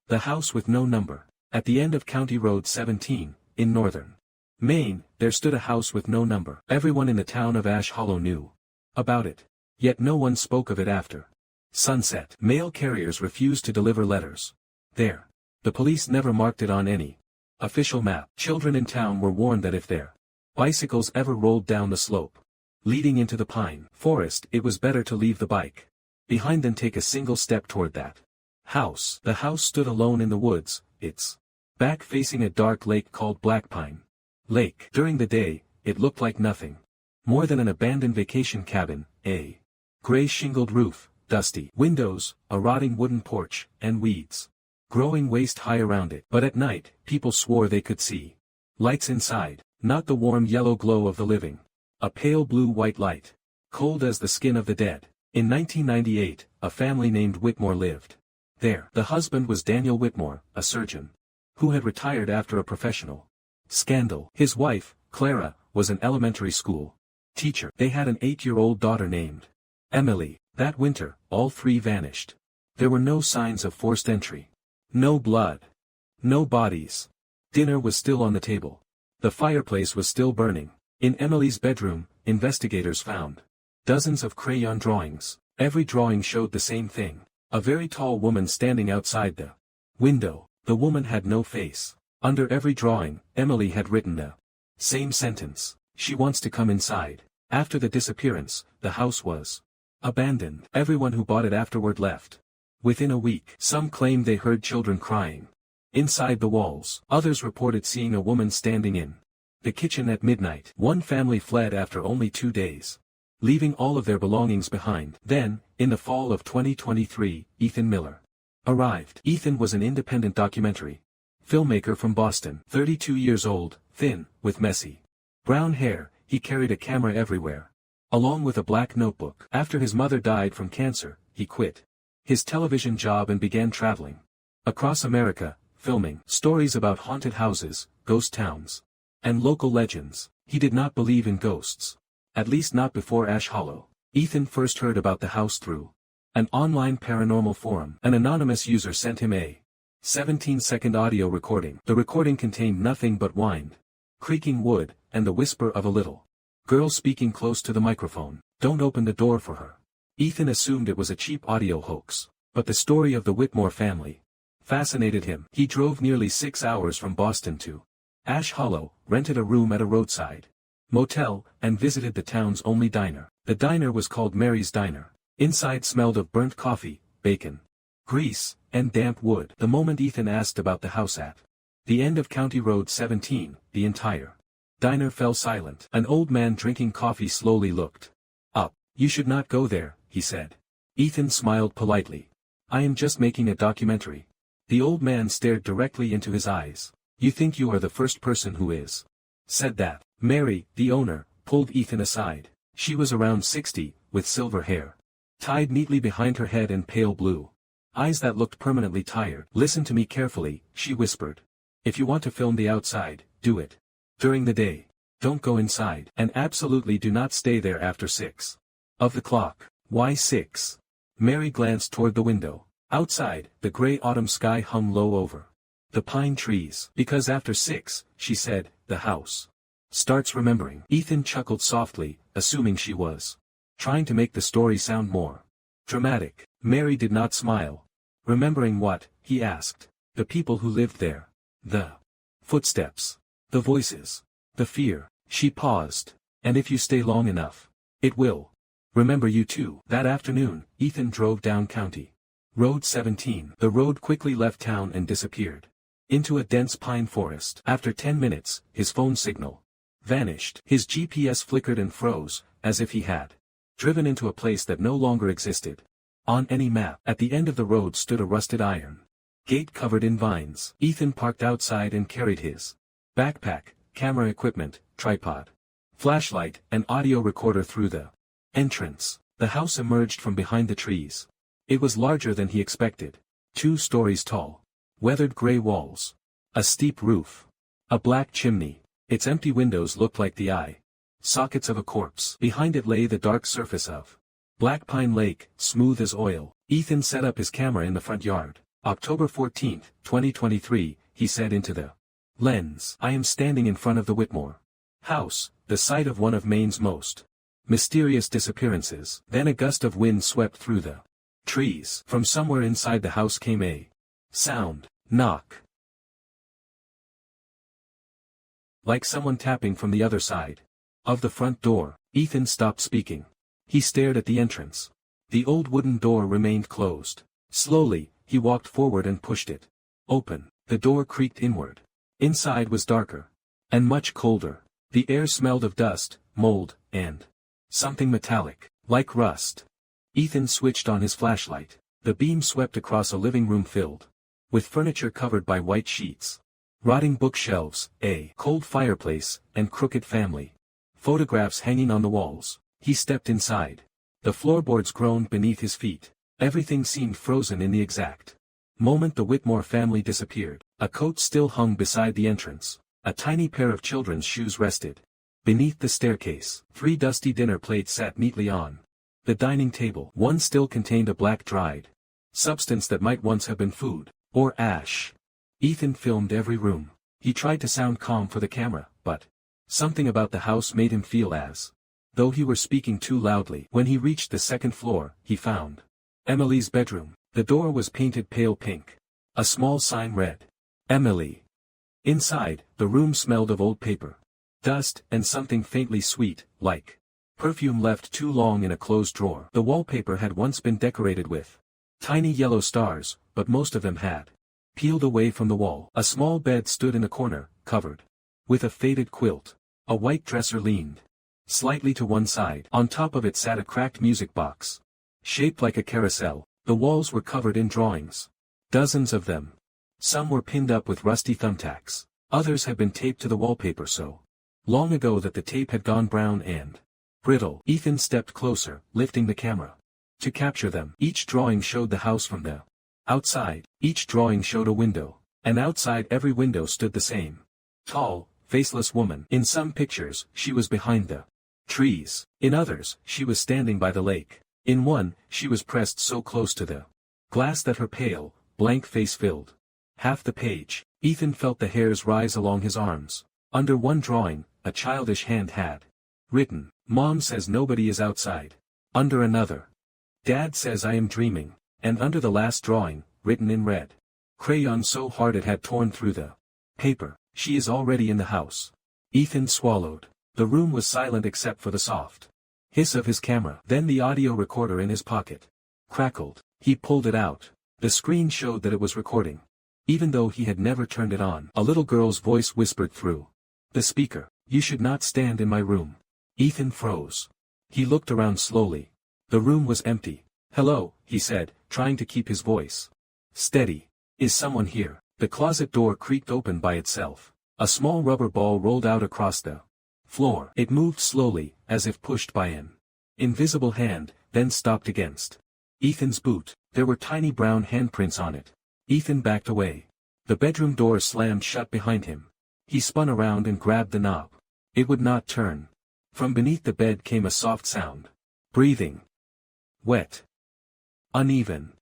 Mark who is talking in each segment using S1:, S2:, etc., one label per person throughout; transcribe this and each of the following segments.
S1: The house with no number. At the end of County Road 17, in northern Maine, there stood a house with no number. Everyone in the town of Ash Hollow knew about it. Yet no one spoke of it after sunset. Mail carriers refused to deliver letters there. The police never marked it on any official map. Children in town were warned that if their bicycles ever rolled down the slope leading into the pine forest, it was better to leave the bike behind than take a single step toward that house. The house stood alone in the woods, its back facing a dark lake called Blackpine Lake. During the day, it looked like nothing more than an abandoned vacation cabin, a gray shingled roof, dusty windows, a rotting wooden porch, and weeds growing waist-high around it. But at night, people swore they could see lights inside, not the warm yellow glow of the living, a pale blue-white light, cold as the skin of the dead. In 1998, a family named Whitmore lived there. The husband was Daniel Whitmore, a surgeon, who had retired after a professional scandal. His wife, Clara, was an elementary school teacher. They had an 8-year-old daughter named Emily. That winter, all three vanished. There were no signs of forced entry. No blood. No bodies. Dinner was still on the table. The fireplace was still burning. In Emily's bedroom, investigators found dozens of crayon drawings. Every drawing showed the same thing. A very tall woman standing outside the window. The woman had no face. Under every drawing, Emily had written the same sentence. She wants to come inside. After the disappearance, the house was abandoned. Everyone who bought it afterward left. Within a week, some claimed they heard children crying inside the walls. Others reported seeing a woman standing in the kitchen at midnight. One family fled after only 2 days, leaving all of their belongings behind. Then, in the fall of 2023, Ethan Miller arrived. Ethan was an independent documentary filmmaker from Boston. 32 years old, thin, with messy brown hair, he carried a camera everywhere, along with a black notebook. After his mother died from cancer, he quit his television job and began traveling across America, filming stories about haunted houses, ghost towns, and local legends. He did not believe in ghosts. At least not before Ash Hollow. Ethan first heard about the house through an online paranormal forum. An anonymous user sent him a 17-second audio recording. The recording contained nothing but whined, creaking wood, and the whisper of a little girl speaking close to the microphone. Don't open the door for her. Ethan assumed it was a cheap audio hoax, but the story of the Whitmore family fascinated him. He drove nearly 6 hours from Boston to Ash Hollow, rented a room at a roadside motel, and visited the town's only diner. The diner was called Mary's Diner. Inside smelled of burnt coffee, bacon, grease, and damp wood. The moment Ethan asked about the house at the end of County Road 17, the entire diner fell silent. An old man drinking coffee slowly looked up. You should not go there, he said. Ethan smiled politely. I am just making a documentary. The old man stared directly into his eyes. You think you are the first person who is said that. Mary, the owner, pulled Ethan aside. She was around 60, with silver hair tied neatly behind her head and pale blue eyes that looked permanently tired. Listen to me carefully, she whispered. If you want to film the outside, do it during the day. Don't go inside, and absolutely do not stay there after 6 of the clock. Why 6? Mary glanced toward the window. Outside, the gray autumn sky hung low over the pine trees. Because after 6, she said, the house starts remembering. Ethan chuckled softly, assuming she was trying to make the story sound more dramatic. Mary did not smile. Remembering what? He asked. The people who lived there. The footsteps. The voices. The fear. She paused. And if you stay long enough, it will remember you too. That afternoon, Ethan drove down County Road 17. The road quickly left town and disappeared into a dense pine forest. After 10 minutes, his phone signal vanished. His GPS flickered and froze, as if he had driven into a place that no longer existed on any map. At the end of the road stood a rusted iron gate covered in vines. Ethan parked outside and carried his backpack, camera equipment, tripod, flashlight, and audio recorder through the entrance. The house emerged from behind the trees. It was larger than he expected. 2 stories tall. Weathered gray walls. A steep roof. A black chimney. Its empty windows looked like the eye sockets of a corpse. Behind it lay the dark surface of Blackpine Lake, smooth as oil. Ethan set up his camera in the front yard. October 14, 2023, he said into the lens. I am standing in front of the Whitmore house, the site of one of Maine's most mysterious disappearances. Then a gust of wind swept through the trees. From somewhere inside the house came a sound. Knock. Like someone tapping from the other side of the front door. Ethan stopped speaking. He stared at the entrance. The old wooden door remained closed. Slowly, he walked forward and pushed it open. The door creaked inward. Inside was darker. And much colder. The air smelled of dust, mold, and something metallic, like rust. Ethan switched on his flashlight. The beam swept across a living room filled with furniture covered by white sheets, rotting bookshelves, a cold fireplace, and crooked family photographs hanging on the walls. He stepped inside. The floorboards groaned beneath his feet. Everything seemed frozen in the exact moment the Whitmore family disappeared. A coat still hung beside the entrance. A tiny pair of children's shoes rested beneath the staircase. 3 dusty dinner plates sat neatly on the dining table. One still contained a black dried substance that might once have been food, or ash. Ethan filmed every room. He tried to sound calm for the camera, but something about the house made him feel as though he were speaking too loudly. When he reached the second floor, he found Emily's bedroom. The door was painted pale pink. A small sign read, Emily. Inside, the room smelled of old paper, dust, and something faintly sweet, like perfume left too long in a closed drawer. The wallpaper had once been decorated with tiny yellow stars, but most of them had peeled away from the wall. A small bed stood in a corner, covered with a faded quilt. A white dresser leaned slightly to one side. On top of it sat a cracked music box, shaped like a carousel. The walls were covered in drawings, dozens of them. Some were pinned up with rusty thumbtacks. Others had been taped to the wallpaper so long ago that the tape had gone brown and brittle. Ethan stepped closer, lifting the camera to capture them. Each drawing showed the house from the outside. Each drawing showed a window, and outside every window stood the same tall, faceless woman. In some pictures, she was behind the trees. In others, she was standing by the lake. In one, she was pressed so close to the glass that her pale, blank face filled half the page. Ethan felt the hairs rise along his arms. Under one drawing, a childish hand had written, Mom says nobody is outside. Under another, Dad says I am dreaming. And under the last drawing, written in red crayon so hard it had torn through the paper, she is already in the house. Ethan swallowed. The room was silent except for the soft hiss of his camera. Then the audio recorder in his pocket crackled. He pulled it out. The screen showed that it was recording, even though he had never turned it on. A little girl's voice whispered through the speaker, You should not stand in my room. Ethan froze. He looked around slowly. The room was empty. Hello, he said, trying to keep his voice steady. Is someone here? The closet door creaked open by itself. A small rubber ball rolled out across the floor. It moved slowly, as if pushed by an invisible hand, then stopped against Ethan's boot. There were tiny brown handprints on it. Ethan backed away. The bedroom door slammed shut behind him. He spun around and grabbed the knob. It would not turn. From beneath the bed came a soft sound. Breathing. Wet. Uneven.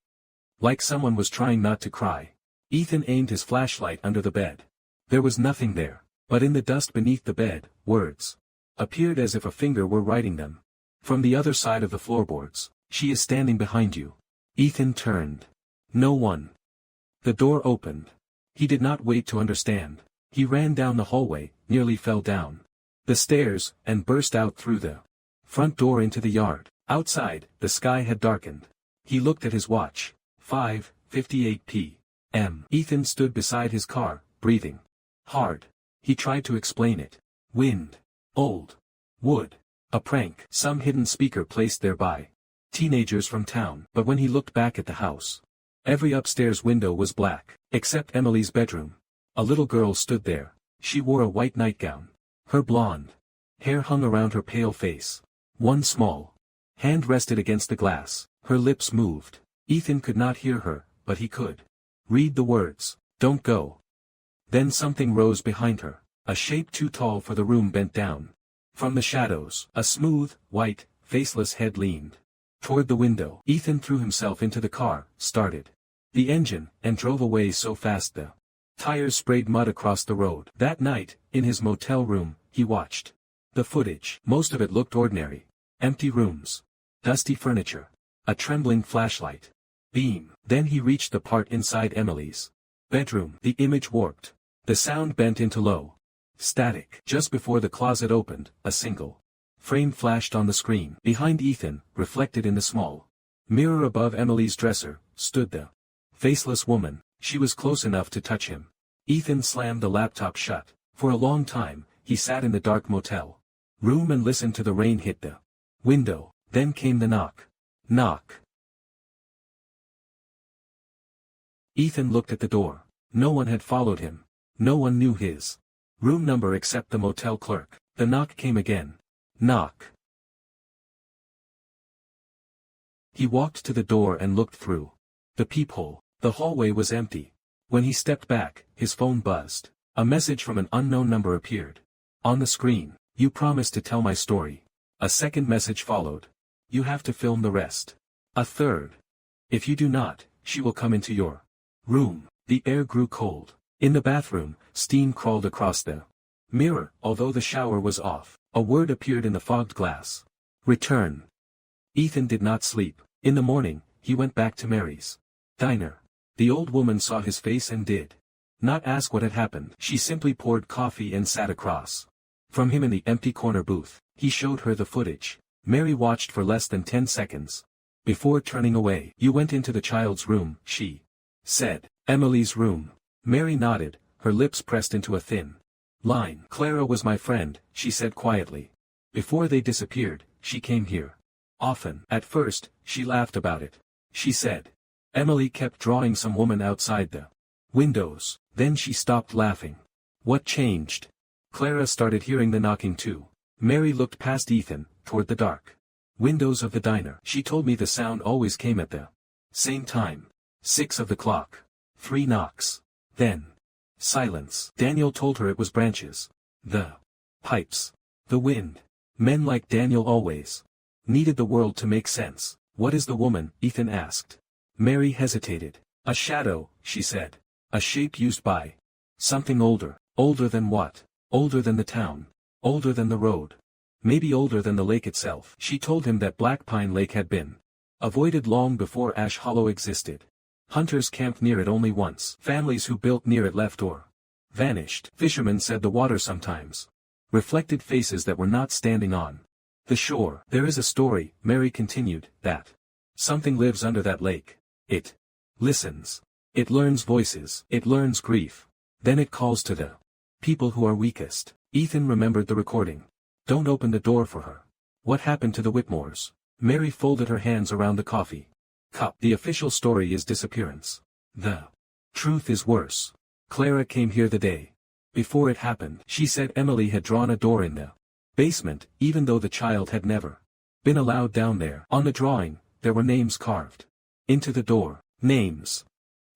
S1: Like someone was trying not to cry. Ethan aimed his flashlight under the bed. There was nothing there, but in the dust beneath the bed, words appeared as if a finger were writing them. From the other side of the floorboards, She is standing behind you. Ethan turned. No one. The door opened. He did not wait to understand. He ran down the hallway, nearly fell down the stairs, and burst out through the front door into the yard. Outside, the sky had darkened. He looked at his watch. 5:58 p.m. Ethan stood beside his car, breathing hard. He tried to explain it. Wind. Old. Wood. A prank. Some hidden speaker placed there by teenagers from town. But when he looked back at the house, every upstairs window was black, except Emily's bedroom. A little girl stood there. She wore a white nightgown. Her blonde hair hung around her pale face. One small hand rested against the glass. Her lips moved. Ethan could not hear her, but he could read the words, "Don't go." Then something rose behind her. A shape too tall for the room bent down. From the shadows, a smooth, white, faceless head leaned toward the window. Ethan threw himself into the car, started the engine, and drove away so fast the tires sprayed mud across the road. That night, in his motel room, he watched the footage. Most of it looked ordinary. Empty rooms. Dusty furniture. A trembling flashlight beam. Then he reached the part inside Emily's bedroom. The image warped. The sound bent into low static. Just before the closet opened, a single frame flashed on the screen. Behind Ethan, reflected in the small mirror above Emily's dresser, stood the faceless woman. She was close enough to touch him. Ethan slammed the laptop shut. For a long time, he sat in the dark motel room and listened to the rain hit the window. Then came the knock. Knock. Ethan looked at the door. No one had followed him. No one knew his room number except the motel clerk. The knock came again. Knock. He walked to the door and looked through the peephole. The hallway was empty. When he stepped back, his phone buzzed. A message from an unknown number appeared on the screen. You promised to tell my story. A second message followed. You have to film the rest. A third. If you do not, she will come into your room. The air grew cold. In the bathroom, steam crawled across the mirror. Although the shower was off, a word appeared in the fogged glass. Return. Ethan did not sleep. In the morning, he went back to Mary's diner. The old woman saw his face and did not ask what had happened. She simply poured coffee and sat across from him in the empty corner booth. He showed her the footage. Mary watched for less than 10 seconds before turning away. You went into the child's room, she said. Emily's room. Mary nodded, her lips pressed into a thin line. Clara was my friend, she said quietly. Before they disappeared, she came here often. At first, she laughed about it. She said. Emily kept drawing some woman outside the windows. Then she stopped laughing. What changed? Clara started hearing the knocking too. Mary looked past Ethan, toward the dark windows of the diner. She told me the sound always came at the same time. 6 of the clock. 3 knocks. Then. Silence. Daniel told her it was branches. The pipes. The wind. Men like Daniel always needed the world to make sense. What is the woman? Ethan asked. Mary hesitated. A shadow, she said. A shape used by something older. Older than what? Older than the town. Older than the road. Maybe older than the lake itself. She told him that Black Pine Lake had been avoided long before Ash Hollow existed. Hunters camped near it only once. Families who built near it left or vanished. Fishermen said the water sometimes reflected faces that were not standing on the shore. There is a story, Mary continued, that something lives under that lake. It listens. It learns voices. It learns grief. Then it calls to the people who are weakest. Ethan remembered the recording. Don't open the door for her. What happened to the Whitmores? Mary folded her hands around the coffee cup. The official story is disappearance. The truth is worse. Clara came here the day before it happened. She said Emily had drawn a door in the basement, even though the child had never been allowed down there. On the drawing, there were names carved into the door. Names.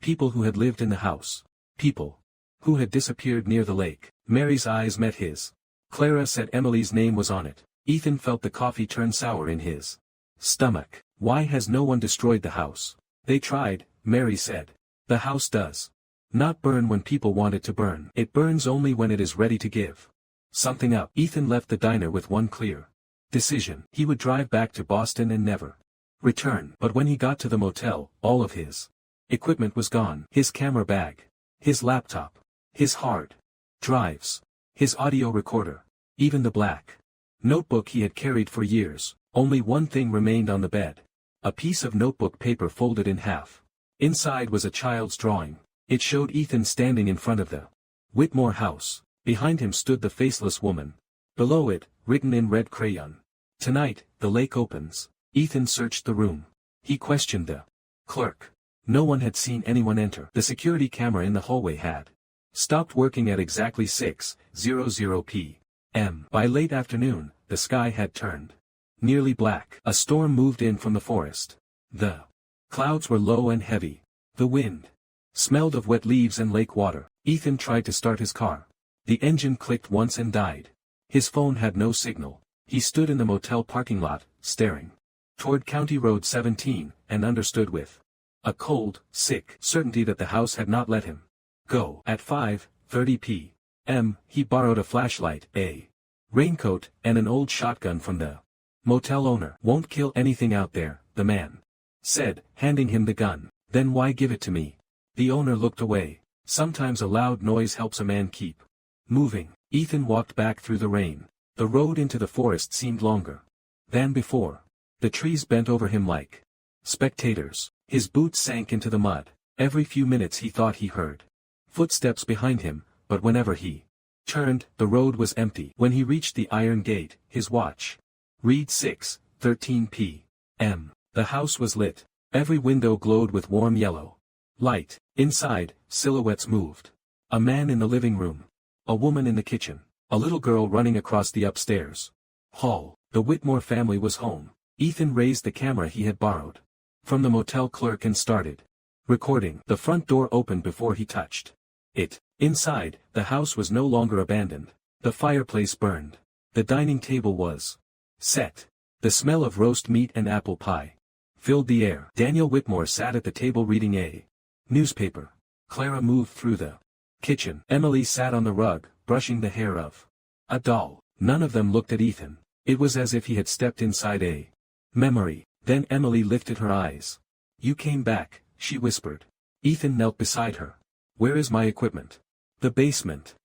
S1: People who had lived in the house. People who had disappeared near the lake. Mary's eyes met his. Clara said Emily's name was on it. Ethan felt the coffee turn sour in his stomach. Why has no one destroyed the house? They tried, Mary said. The house does not burn when people want it to burn. It burns only when it is ready to give something up. Ethan left the diner with one clear decision. He would drive back to Boston and never return. But when he got to the motel, all of his equipment was gone. His camera bag. His laptop. His hard drives. His audio recorder. Even the black notebook he had carried for years. Only one thing remained on the bed. A piece of notebook paper folded in half. Inside was a child's drawing. It showed Ethan standing in front of the Whitmore house. Behind him stood the faceless woman. Below it, written in red crayon. Tonight, the lake opens. Ethan searched the room. He questioned the clerk. No one had seen anyone enter. The security camera in the hallway had stopped working at exactly 6:00 p.m. By late afternoon, the sky had turned nearly black. A storm moved in from the forest. The clouds were low and heavy. The wind smelled of wet leaves and lake water. Ethan tried to start his car. The engine clicked once and died. His phone had no signal. He stood in the motel parking lot, staring toward County Road 17, and understood with A cold, sick certainty that the house had not let him go. At 5:30 p.m., he borrowed a flashlight, a raincoat, and an old shotgun from the motel owner. "Won't kill anything out there," the man said, handing him the gun. "Then why give it to me?" The owner looked away. Sometimes a loud noise helps a man keep moving. Ethan walked back through the rain. The road into the forest seemed longer than before. The trees bent over him like spectators. His boots sank into the mud. Every few minutes he thought he heard footsteps behind him, but whenever he turned, the road was empty. When he reached the iron gate, his watch read 6:13 p.m. The house was lit. Every window glowed with warm yellow light. Inside, silhouettes moved. A man in the living room. A woman in the kitchen. A little girl running across the upstairs hall. The Whitmore family was home. Ethan raised the camera he had borrowed from the motel clerk and started recording. The front door opened before he touched it. Inside, the house was no longer abandoned. The fireplace burned. The dining table was set. The smell of roast meat and apple pie filled the air. Daniel Whitmore sat at the table reading a newspaper. Clara moved through the kitchen. Emily sat on the rug, brushing the hair of a doll. None of them looked at Ethan. It was as if he had stepped inside a memory. Then Emily lifted her eyes. "You came back," she whispered. Ethan knelt beside her. "Where is my equipment?" "The basement."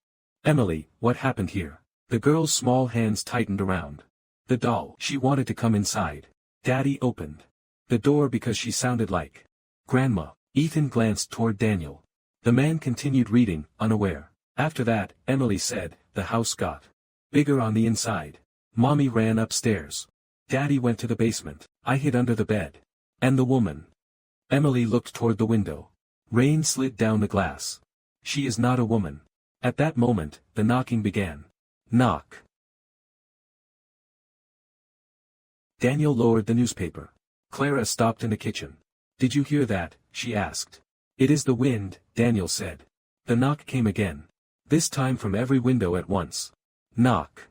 S1: "Emily, what happened here?" The girl's small hands tightened around the doll. She wanted to come inside. Daddy opened the door because she sounded like Grandma. Ethan glanced toward Daniel. The man continued reading, unaware. After that, Emily said, "The house got bigger on the inside. Mommy ran upstairs. Daddy went to the basement. I hid under the bed. And the woman." Emily looked toward the window. Rain slid down the glass. "She is not a woman." At that moment, the knocking began. Knock. Daniel lowered the newspaper. Clara stopped in the kitchen. "Did you hear that?" she asked. "It is the wind," Daniel said. The knock came again. This time from every window at once. Knock.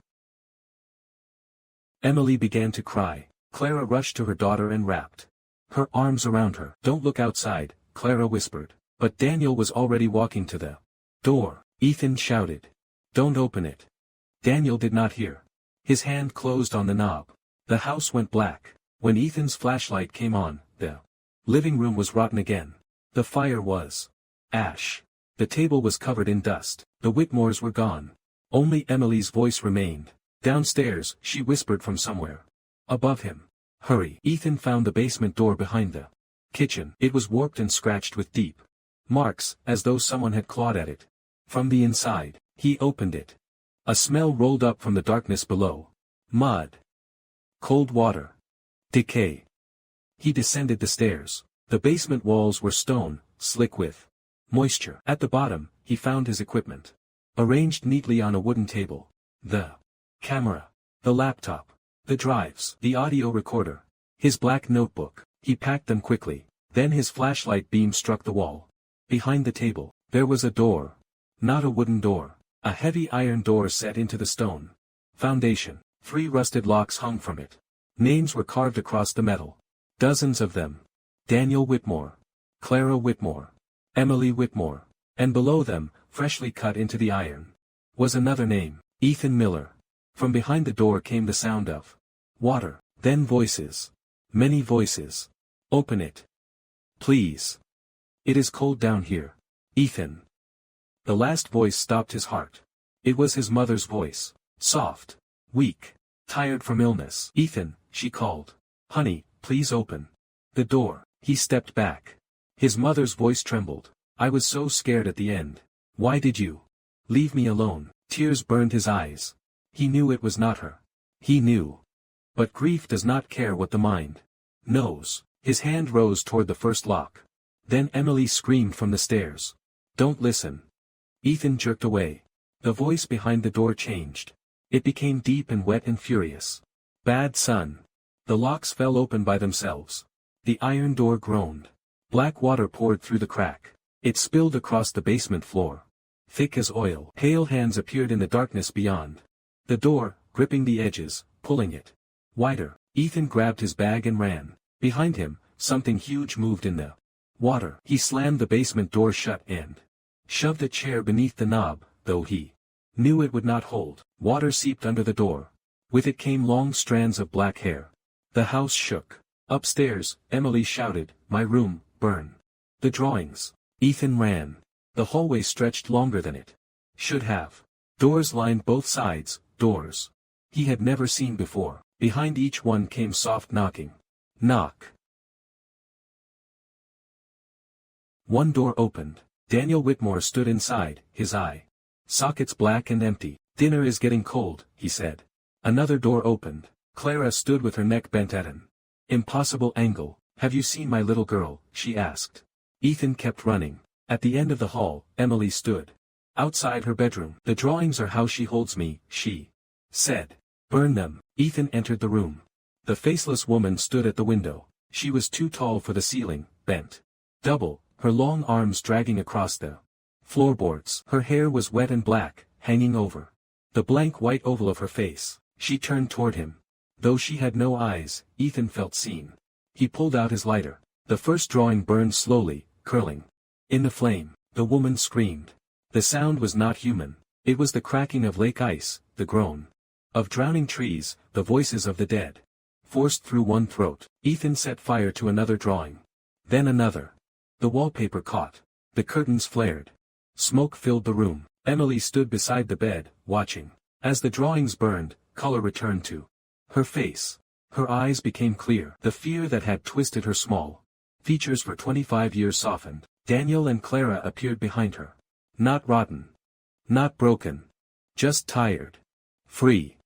S1: Emily began to cry. Clara rushed to her daughter and wrapped her arms around her. "Don't look outside," Clara whispered. But Daniel was already walking to the door. Ethan shouted, "Don't open it." Daniel did not hear. His hand closed on the knob. The house went black. When Ethan's flashlight came on, the living room was rotten again. The fire was ash. The table was covered in dust. The Whitmores were gone. Only Emily's voice remained. "Downstairs," she whispered from somewhere above him. "Hurry." Ethan found the basement door behind the kitchen. It was warped and scratched with deep marks, as though someone had clawed at it. From the inside, he opened it. A smell rolled up from the darkness below. Mud. Cold water. Decay. He descended the stairs. The basement walls were stone, slick with moisture. At the bottom, he found his equipment arranged neatly on a wooden table. The camera. The laptop. The drives. The audio recorder. His black notebook. He packed them quickly. Then his flashlight beam struck the wall. Behind the table, there was a door. Not a wooden door. A heavy iron door set into the stone foundation. 3 rusted locks hung from it. Names were carved across the metal. Dozens of them. Daniel Whitmore. Clara Whitmore. Emily Whitmore. And below them, freshly cut into the iron, was another name. Ethan Miller. From behind the door came the sound of water. Then voices. Many voices. "Open it. Please. It is cold down here. Ethan." The last voice stopped his heart. It was his mother's voice. Soft. Weak. Tired from illness. "Ethan," she called. "Honey, please open the door." He stepped back. His mother's voice trembled. "I was so scared at the end. Why did you leave me alone?" Tears burned his eyes. He knew it was not her. He knew. But grief does not care what the mind knows. His hand rose toward the first lock. Then Emily screamed from the stairs. "Don't listen." Ethan jerked away. The voice behind the door changed. It became deep and wet and furious. "Bad son." The locks fell open by themselves. The iron door groaned. Black water poured through the crack. It spilled across the basement floor. Thick as oil. Pale hands appeared in the darkness beyond the door, gripping the edges, pulling it wider. Ethan grabbed his bag and ran. Behind him, something huge moved in the Water. He slammed the basement door shut and shoved a chair beneath the knob, though he knew it would not hold. Water seeped under the door. With it came long strands of black hair. The house shook. Upstairs, Emily shouted, "My room, burn. The drawings." Ethan ran. The hallway stretched longer than it should have. Doors lined both sides, doors he had never seen before. Behind each one came soft knocking. Knock. One door opened. Daniel Whitmore stood inside, his eye sockets black and empty. "Dinner is getting cold," he said. Another door opened. Clara stood with her neck bent at an impossible angle. "Have you seen my little girl?" she asked. Ethan kept running. At the end of the hall, Emily stood outside her bedroom. "The drawings are how she holds me," she said. "Burn them." Ethan entered the room. The faceless woman stood at the window. She was too tall for the ceiling, bent double, her long arms dragging across the floorboards. Her hair was wet and black, hanging over the blank white oval of her face. She turned toward him. Though she had no eyes, Ethan felt seen. He pulled out his lighter. The first drawing burned slowly, curling in the flame. The woman screamed. The sound was not human. It was the cracking of lake ice, the groan of drowning trees, the voices of the dead, forced through one throat. Ethan set fire to another drawing. Then another. The wallpaper caught. The curtains flared. Smoke filled the room. Emily stood beside the bed, watching. As the drawings burned, color returned to her face. Her eyes became clear. The fear that had twisted her small features for 25 years softened. Daniel and Clara appeared behind her. Not rotten. Not broken. Just tired. Free.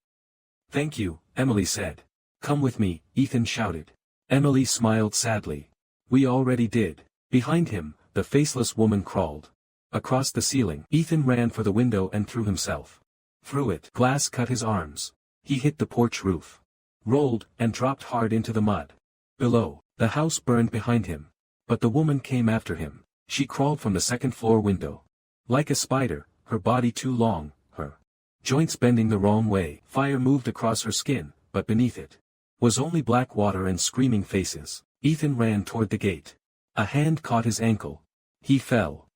S1: "Thank you," Emily said. "Come with me," Ethan shouted. Emily smiled sadly. "We already did." Behind him, the faceless woman crawled across the ceiling. Ethan ran for the window and threw himself through it. Glass cut his arms. He hit the porch roof, rolled, and dropped hard into the mud. Below, the house burned behind him. But the woman came after him. She crawled from the second-floor window. Like a spider, her body too long, her joints bending the wrong way. Fire moved across her skin, but beneath it was only black water and screaming faces. Ethan ran toward the gate. A hand caught his ankle. He fell.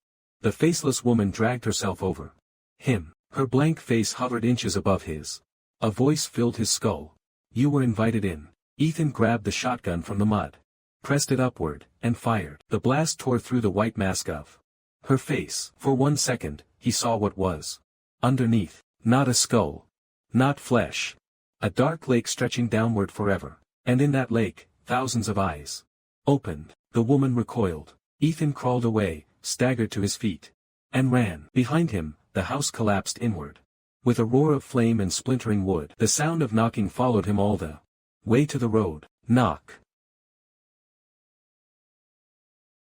S1: The faceless woman dragged herself over him. Her blank face hovered inches above his. A voice filled his skull. "You were invited in." Ethan grabbed the shotgun from the mud, pressed it upward, and fired. The blast tore through the white mask of her face. For 1 second, he saw what was underneath. Not a skull. Not flesh. A dark lake stretching downward forever. And in that lake, thousands of eyes opened. The woman recoiled. Ethan crawled away, staggered to his feet, and ran. Behind him, the house collapsed inward. With a roar of flame and splintering wood, the sound of knocking followed him all the way to the road. Knock.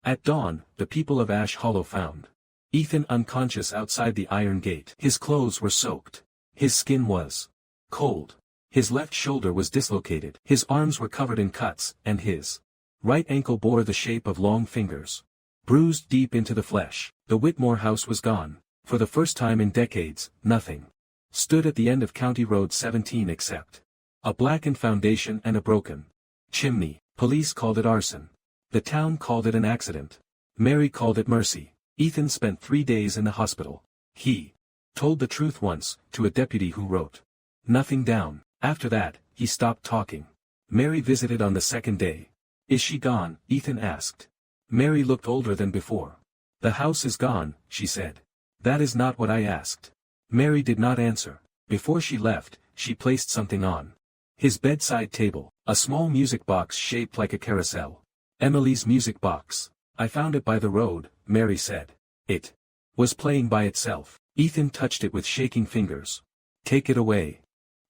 S1: At dawn, the people of Ash Hollow found Ethan unconscious outside the iron gate. His clothes were soaked. His skin was cold. His left shoulder was dislocated. His arms were covered in cuts, and his right ankle bore the shape of long fingers, bruised deep into the flesh. The Whitmore house was gone. For the first time in decades, nothing stood at the end of County Road 17 except a blackened foundation and a broken chimney. Police called it arson. The town called it an accident. Mary called it mercy. Ethan spent 3 days in the hospital. He told the truth once, to a deputy who wrote nothing down. After that, he stopped talking. Mary visited on the second day. "Is she gone?" Ethan asked. Mary looked older than before. "The house is gone," she said. "That is not what I asked." Mary did not answer. Before she left, she placed something on his bedside table, a small music box shaped like a carousel. Emily's music box. "I found it by the road," Mary said. It was playing by itself. Ethan touched it with shaking fingers. "Take it away."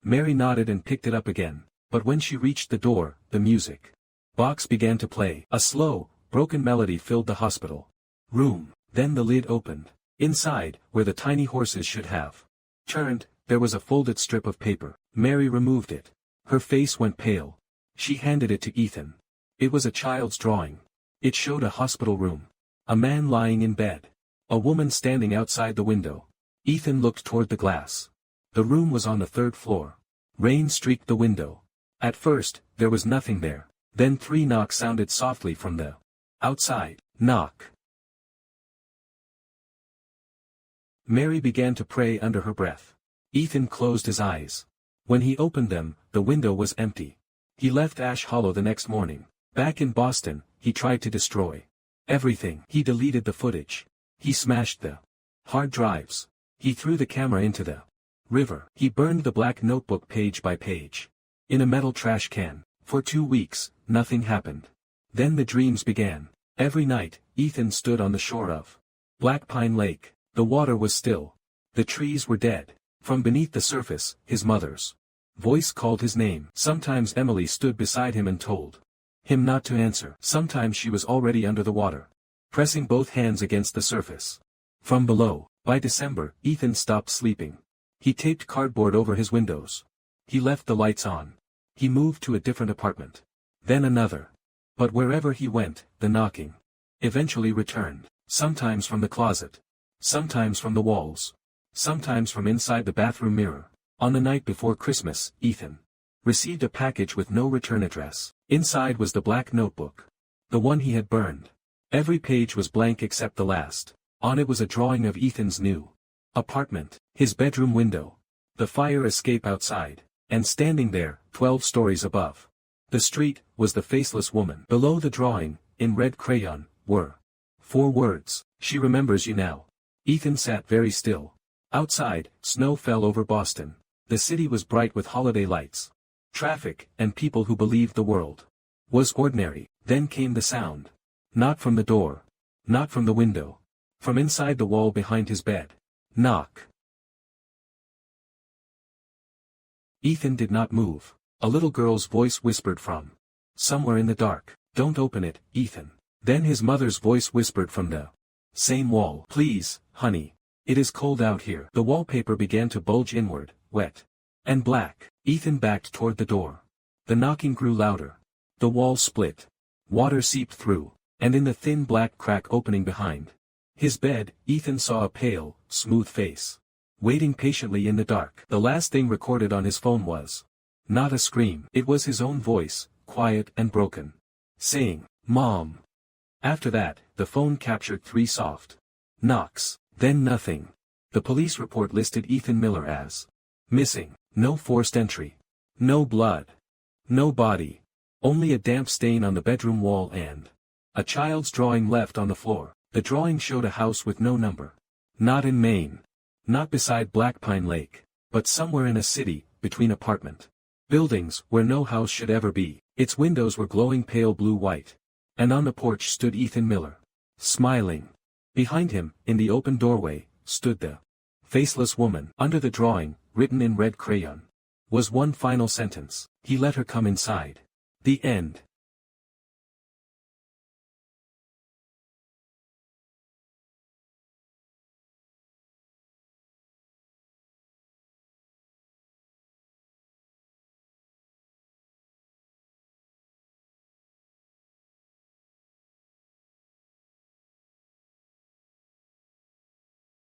S1: Mary nodded and picked it up again, but when she reached the door, the music box began to play. A slow, broken melody filled the hospital room. Then the lid opened. Inside, where the tiny horses should have turned, there was a folded strip of paper. Mary removed it. Her face went pale. She handed it to Ethan. It was a child's drawing. It showed a hospital room. A man lying in bed. A woman standing outside the window. Ethan looked toward the glass. The room was on the 3rd floor. Rain streaked the window. At first, there was nothing there. Then 3 knocks sounded softly from the outside. Knock. Mary began to pray under her breath. Ethan closed his eyes. When he opened them, the window was empty. He left Ash Hollow the next morning. Back in Boston, he tried to destroy everything. He deleted the footage. He smashed the hard drives. He threw the camera into the river. He burned the black notebook page by page. In a metal trash can. For 2 weeks, nothing happened. Then the dreams began. Every night, Ethan stood on the shore of Black Pine Lake. The water was still. The trees were dead. From beneath the surface, his mother's voice called his name. Sometimes Emily stood beside him and told him not to answer. Sometimes she was already under the water, pressing both hands against the surface. From below, by December, Ethan stopped sleeping. He taped cardboard over his windows. He left the lights on. He moved to a different apartment. Then another. But wherever he went, the knocking eventually returned. Sometimes from the closet. Sometimes from the walls. Sometimes from inside the bathroom mirror. On the night before Christmas, Ethan received a package with no return address. Inside was the black notebook. The one he had burned. Every page was blank except the last. On it was a drawing of Ethan's new apartment, his bedroom window, the fire escape outside, and standing there, 12 stories above the street, was the faceless woman. Below the drawing, in red crayon, were 4 words, "She remembers you now." Ethan sat very still. Outside, snow fell over Boston. The city was bright with holiday lights, traffic, and people who believed the world was ordinary. Then came the sound. Not from the door. Not from the window. From inside the wall behind his bed. Knock. Ethan did not move. A little girl's voice whispered from somewhere in the dark, "Don't open it, Ethan." Then his mother's voice whispered from the same wall, "Please, honey. It is cold out here." The wallpaper began to bulge inward, wet and black. Ethan backed toward the door. The knocking grew louder. The wall split. Water seeped through, and in the thin black crack opening behind his bed, Ethan saw a pale, smooth face, waiting patiently in the dark. The last thing recorded on his phone was not a scream. It was his own voice, quiet and broken, saying, "Mom." After that, the phone captured 3 soft knocks. Then nothing. The police report listed Ethan Miller as missing. No forced entry. No blood. No body. Only a damp stain on the bedroom wall and a child's drawing left on the floor. The drawing showed a house with no number. Not in Maine. Not beside Black Pine Lake. But somewhere in a city, between apartment buildings, where no house should ever be. Its windows were glowing pale blue-white. And on the porch stood Ethan Miller, smiling. Behind him, in the open doorway, stood the faceless woman. Under the drawing, written in red crayon, was one final sentence. He let her come inside. The end.